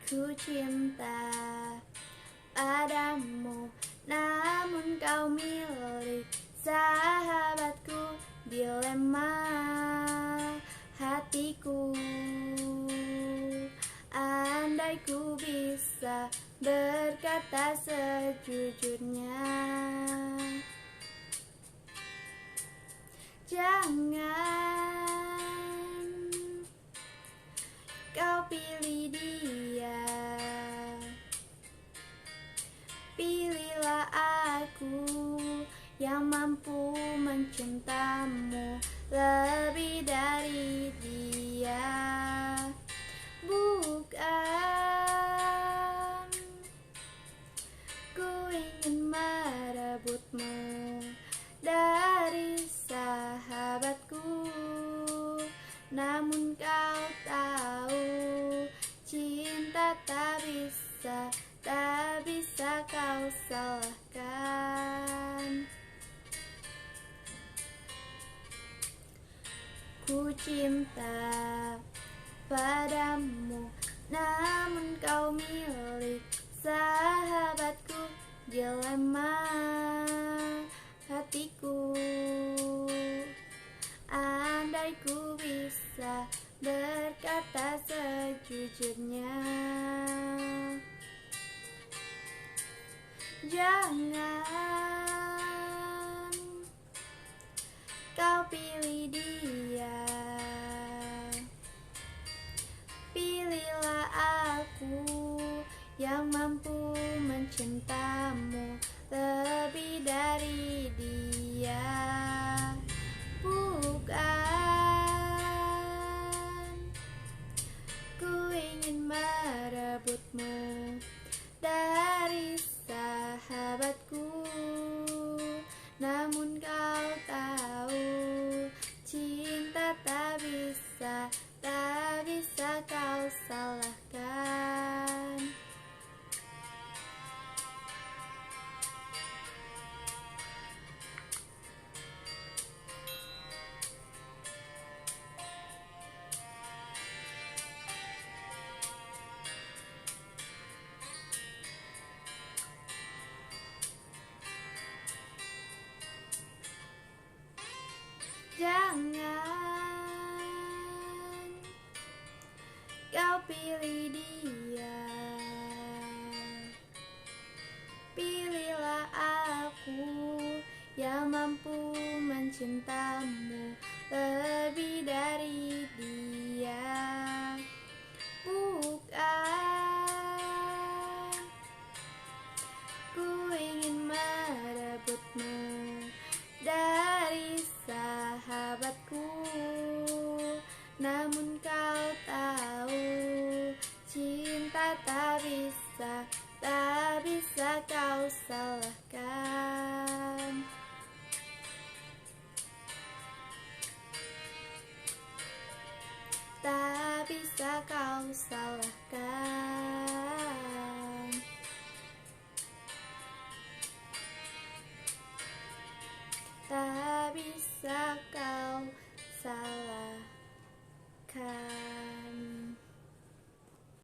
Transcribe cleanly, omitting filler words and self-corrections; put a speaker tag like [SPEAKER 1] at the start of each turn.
[SPEAKER 1] Ku cinta padamu, namun kau milik sahabatku. Dilema hatiku, andai ku bisa berkata sejujurnya. Jangan kau pilih dia, pilihlah aku yang mampu mencintamu lebih dari dia. Bukan ku ingin merebutmu dari sahabatku, namun kau tahu cinta tak bisa kau salahkan. Ku cinta padamu, namun kau milik sahabatku. Dilema hatiku, andai ku bisa berkata sejujurnya. Jangan kau pilih dia, pilihlah aku yang mampu mencintamu lebih dari dia. Bukan ku ingin merebutmu dari sahabatku, namun kau tahu cinta tak bisa kau salahkan. Jangan kau pilih dia, pilihlah aku yang mampu mencintamu lebih dari dia. Bukan ku ingin merebutmu dari sahabatku, namun kau tahu cinta tak bisa kau salahkan.